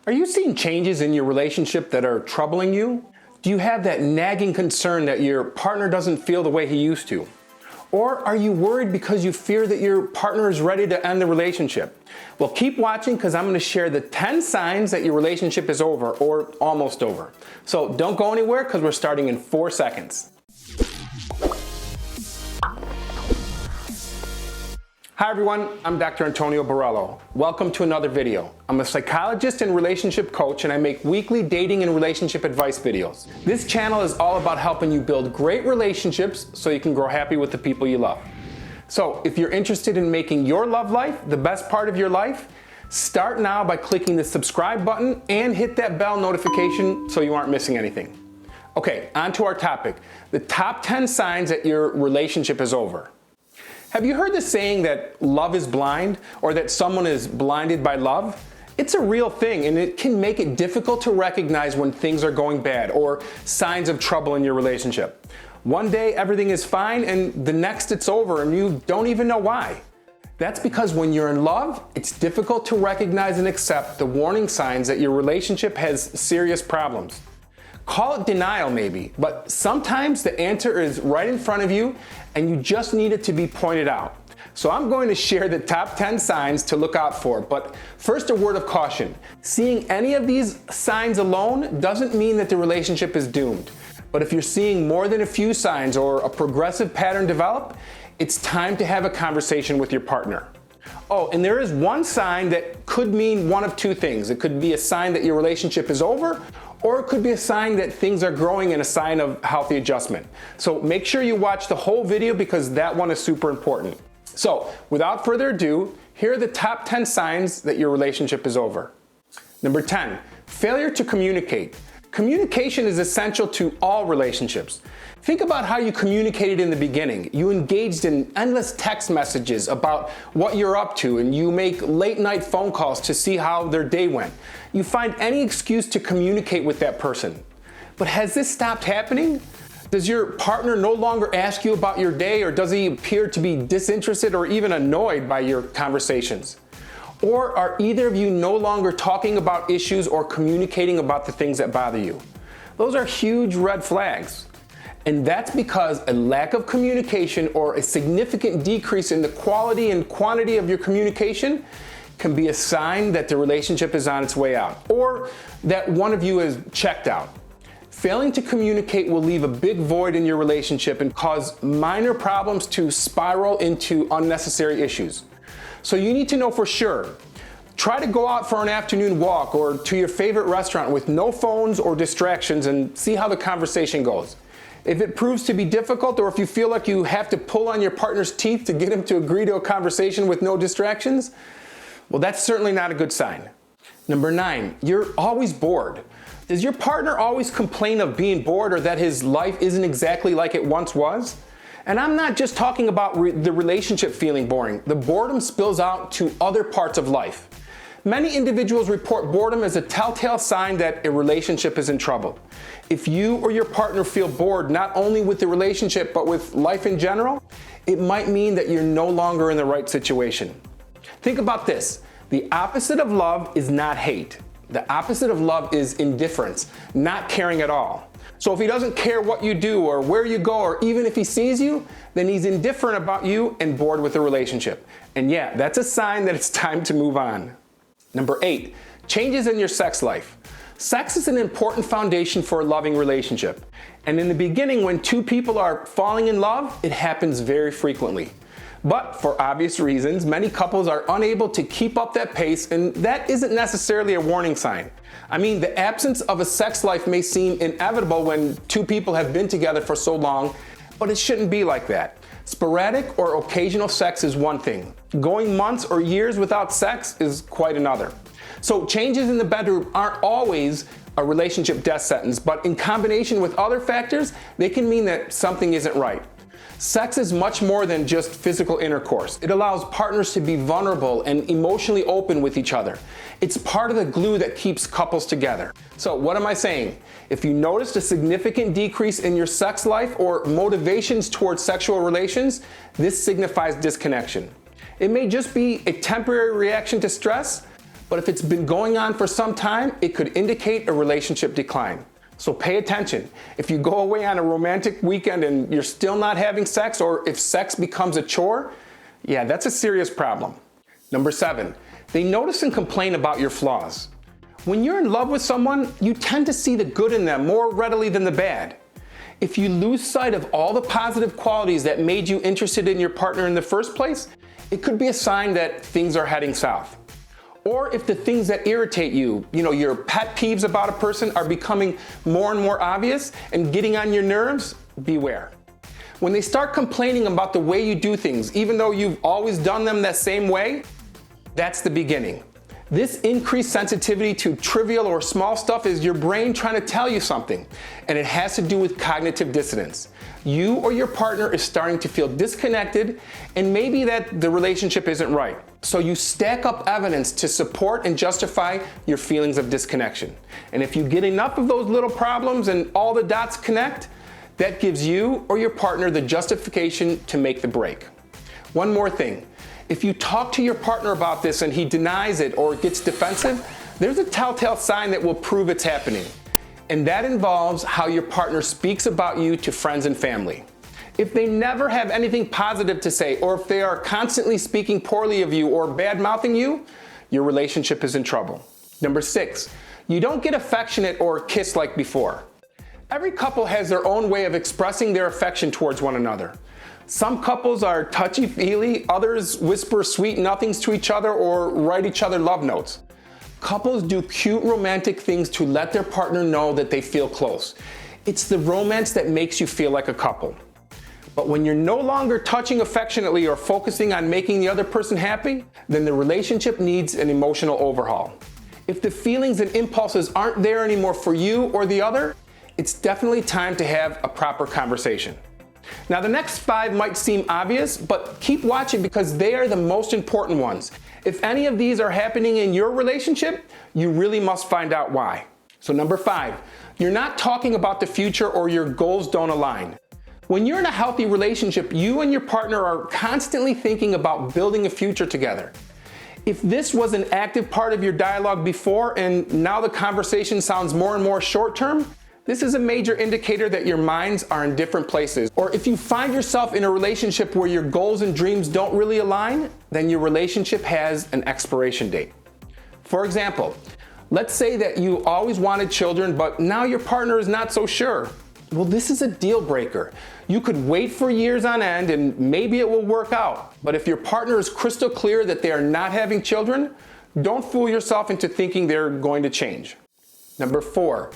Are you seeing changes in your relationship that are troubling you? Do you have that nagging concern that your partner doesn't feel the way he used to? Or are you worried because you fear that your partner is ready to end the relationship? Well, keep watching because I'm going to share the 10 signs that your relationship is over or almost over. So don't go anywhere because we're starting in 4 seconds. Hi everyone, I'm Dr. Antonio Borrello. Welcome to another video. I'm a psychologist and relationship coach, and I make weekly dating and relationship advice videos. This channel is all about helping you build great relationships so you can grow happy with the people you love. So if you're interested in making your love life the best part of your life, start now by clicking the subscribe button and hit that bell notification so you aren't missing anything. Okay, on to our topic, the top 10 signs that your relationship is over. Have you heard the saying that love is blind, or that someone is blinded by love? It's a real thing, and it can make it difficult to recognize when things are going bad or signs of trouble in your relationship. One day everything is fine, and the next it's over and you don't even know why. That's because when you're in love, it's difficult to recognize and accept the warning signs that your relationship has serious problems. Call it denial maybe, but sometimes the answer is right in front of you and you just need it to be pointed out. So I'm going to share the top 10 signs to look out for, but first a word of caution. Seeing any of these signs alone doesn't mean that the relationship is doomed. But if you're seeing more than a few signs or a progressive pattern develop, it's time to have a conversation with your partner. Oh, and there is one sign that could mean one of two things. It could be a sign that your relationship is over, or it could be a sign that things are growing and a sign of healthy adjustment. So make sure you watch the whole video because that one is super important. So without further ado, here are the top 10 signs that your relationship is over. Number 10, failure to communicate. Communication is essential to all relationships. Think about how you communicated in the beginning. You engaged in endless text messages about what you're up to, and you make late night phone calls to see how their day went. You find any excuse to communicate with that person. But has this stopped happening? Does your partner no longer ask you about your day, or does he appear to be disinterested or even annoyed by your conversations? Or are either of you no longer talking about issues or communicating about the things that bother you? Those are huge red flags. And that's because a lack of communication or a significant decrease in the quality and quantity of your communication can be a sign that the relationship is on its way out, or that one of you is checked out. Failing to communicate will leave a big void in your relationship and cause minor problems to spiral into unnecessary issues. So you need to know for sure. Try to go out for an afternoon walk or to your favorite restaurant with no phones or distractions and see how the conversation goes. If it proves to be difficult, or if you feel like you have to pull on your partner's teeth to get him to agree to a conversation with no distractions, well, that's certainly not a good sign. Number 9, you're always bored. Does your partner always complain of being bored, or that his life isn't exactly like it once was? And I'm not just talking about the relationship feeling boring. The boredom spills out to other parts of life. Many individuals report boredom as a telltale sign that a relationship is in trouble. If you or your partner feel bored not only with the relationship but with life in general, it might mean that you're no longer in the right situation. Think about this. The opposite of love is not hate. The opposite of love is indifference, not caring at all. So if he doesn't care what you do or where you go, or even if he sees you, then he's indifferent about you and bored with the relationship. And yeah, that's a sign that it's time to move on. Number 8, changes in your sex life. Sex is an important foundation for a loving relationship. And in the beginning, when two people are falling in love, it happens very frequently. But for obvious reasons, many couples are unable to keep up that pace, and that isn't necessarily a warning sign. I mean, the absence of a sex life may seem inevitable when two people have been together for so long, but it shouldn't be like that. Sporadic or occasional sex is one thing. Going months or years without sex is quite another. So changes in the bedroom aren't always a relationship death sentence, but in combination with other factors, they can mean that something isn't right. Sex is much more than just physical intercourse. It allows partners to be vulnerable and emotionally open with each other. It's part of the glue that keeps couples together. So what am I saying? If you noticed a significant decrease in your sex life or motivations towards sexual relations, this signifies disconnection. It may just be a temporary reaction to stress, But if it's been going on for some time, it could indicate a relationship decline. So pay attention. If you go away on a romantic weekend and you're still not having sex, or if sex becomes a chore, yeah, that's a serious problem. Number 7, they notice and complain about your flaws. When you're in love with someone, you tend to see the good in them more readily than the bad. If you lose sight of all the positive qualities that made you interested in your partner in the first place, it could be a sign that things are heading south. Or if the things that irritate you, your pet peeves about a person are becoming more and more obvious and getting on your nerves, beware. When they start complaining about the way you do things, even though you've always done them that same way, that's the beginning. This increased sensitivity to trivial or small stuff is your brain trying to tell you something, and it has to do with cognitive dissonance. You or your partner is starting to feel disconnected, and maybe that the relationship isn't right. So you stack up evidence to support and justify your feelings of disconnection. And if you get enough of those little problems and all the dots connect, that gives you or your partner the justification to make the break. One more thing. If you talk to your partner about this and he denies it or gets defensive, there's a telltale sign that will prove it's happening. And that involves how your partner speaks about you to friends and family. If they never have anything positive to say, or if they are constantly speaking poorly of you or bad-mouthing you, your relationship is in trouble. Number 6, you don't get affectionate or kiss like before. Every couple has their own way of expressing their affection towards one another. Some couples are touchy-feely, others whisper sweet nothings to each other or write each other love notes. Couples do cute romantic things to let their partner know that they feel close. It's the romance that makes you feel like a couple. But when you're no longer touching affectionately or focusing on making the other person happy, then the relationship needs an emotional overhaul. If the feelings and impulses aren't there anymore for you or the other, it's definitely time to have a proper conversation. Now, the next 5 might seem obvious, but keep watching because they are the most important ones. If any of these are happening in your relationship, you really must find out why. So number 5, you're not talking about the future or your goals don't align. When you're in a healthy relationship, you and your partner are constantly thinking about building a future together. If this was an active part of your dialogue before and now the conversation sounds more and more short-term, this is a major indicator that your minds are in different places. Or if you find yourself in a relationship where your goals and dreams don't really align, then your relationship has an expiration date. For example, let's say that you always wanted children, but now your partner is not so sure. Well, this is a deal breaker. You could wait for years on end and maybe it will work out. But if your partner is crystal clear that they are not having children, don't fool yourself into thinking they're going to change. Number 4,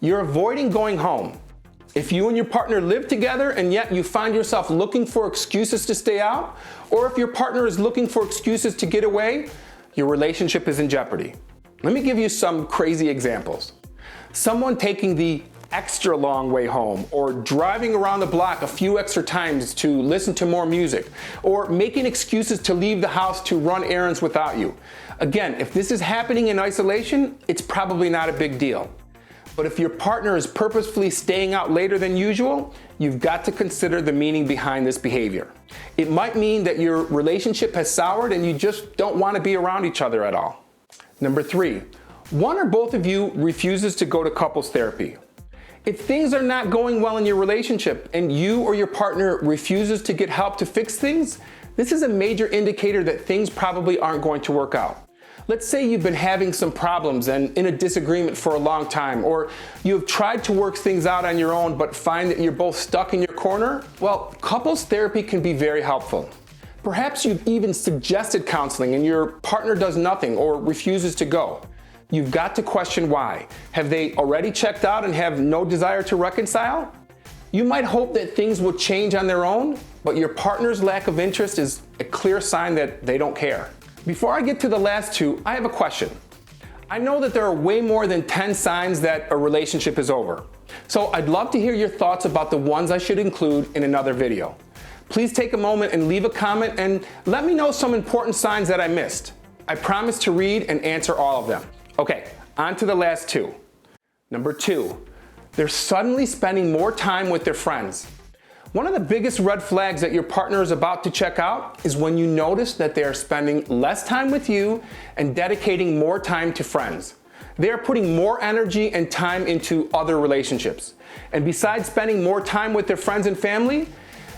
you're avoiding going home. If you and your partner live together and yet you find yourself looking for excuses to stay out, or if your partner is looking for excuses to get away, your relationship is in jeopardy. Let me give you some crazy examples. Someone taking the extra long way home, or driving around the block a few extra times to listen to more music, or making excuses to leave the house to run errands without you. Again, if this is happening in isolation, it's probably not a big deal. But if your partner is purposefully staying out later than usual, you've got to consider the meaning behind this behavior. It might mean that your relationship has soured and you just don't want to be around each other at all. Number 3, one or both of you refuses to go to couples therapy. If things are not going well in your relationship and you or your partner refuses to get help to fix things, this is a major indicator that things probably aren't going to work out. Let's say you've been having some problems and in a disagreement for a long time, or you have tried to work things out on your own but find that you're both stuck in your corner. Well, couples therapy can be very helpful. Perhaps you've even suggested counseling and your partner does nothing or refuses to go. You've got to question why. Have they already checked out and have no desire to reconcile? You might hope that things will change on their own, but your partner's lack of interest is a clear sign that they don't care. Before I get to the last 2, I have a question. I know that there are way more than 10 signs that a relationship is over. So I'd love to hear your thoughts about the ones I should include in another video. Please take a moment and leave a comment and let me know some important signs that I missed. I promise to read and answer all of them. Okay, on to the last 2. Number 2, they're suddenly spending more time with their friends. One of the biggest red flags that your partner is about to check out is when you notice that they are spending less time with you and dedicating more time to friends. They are putting more energy and time into other relationships. And besides spending more time with their friends and family,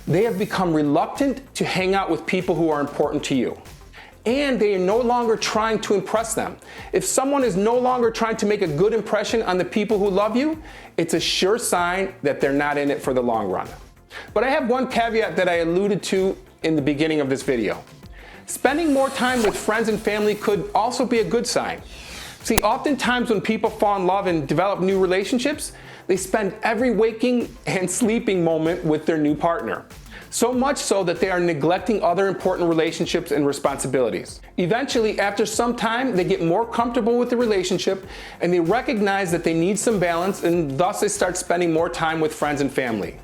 they have become reluctant to hang out with people who are important to you. And they are no longer trying to impress them. If someone is no longer trying to make a good impression on the people who love you, it's a sure sign that they're not in it for the long run. But I have one caveat that I alluded to in the beginning of this video. Spending more time with friends and family could also be a good sign. See, oftentimes when people fall in love and develop new relationships, they spend every waking and sleeping moment with their new partner. So much so that they are neglecting other important relationships and responsibilities. Eventually, after some time, they get more comfortable with the relationship and they recognize that they need some balance, and thus they start spending more time with friends and family.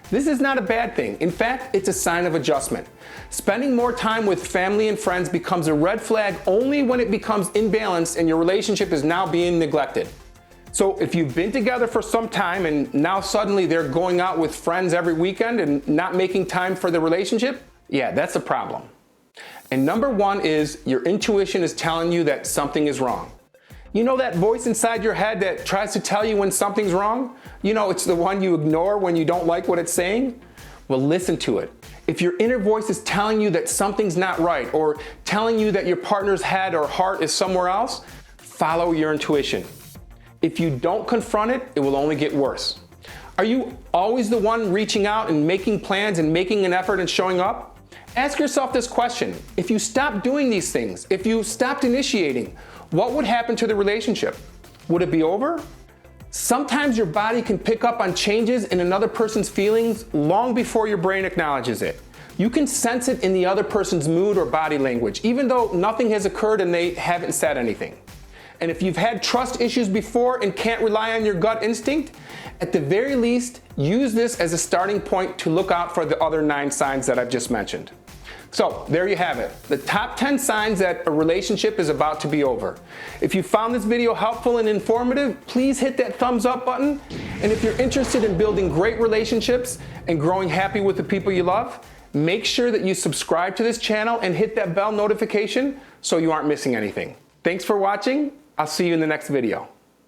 This is not a bad thing. In fact, it's a sign of adjustment. Spending more time with family and friends becomes a red flag only when it becomes imbalanced and your relationship is now being neglected. So if you've been together for some time and now suddenly they're going out with friends every weekend and not making time for the relationship, yeah, that's a problem. And number one is your intuition is telling you that something is wrong. You know that voice inside your head that tries to tell you when something's wrong? You know, it's the one you ignore when you don't like what it's saying? Well, listen to it. If your inner voice is telling you that something's not right or telling you that your partner's head or heart is somewhere else, follow your intuition. If you don't confront it, it will only get worse. Are you always the one reaching out and making plans and making an effort and showing up? Ask yourself this question. If you stopped doing these things, if you stopped initiating, what would happen to the relationship? Would it be over? Sometimes your body can pick up on changes in another person's feelings long before your brain acknowledges it. You can sense it in the other person's mood or body language, even though nothing has occurred and they haven't said anything. And if you've had trust issues before and can't rely on your gut instinct, at the very least, use this as a starting point to look out for the other 9 signs that I've just mentioned. So there you have it, the top 10 signs that a relationship is about to be over. If you found this video helpful and informative, please hit that thumbs up button. And if you're interested in building great relationships and growing happy with the people you love, make sure that you subscribe to this channel and hit that bell notification so you aren't missing anything. Thanks for watching. I'll see you in the next video.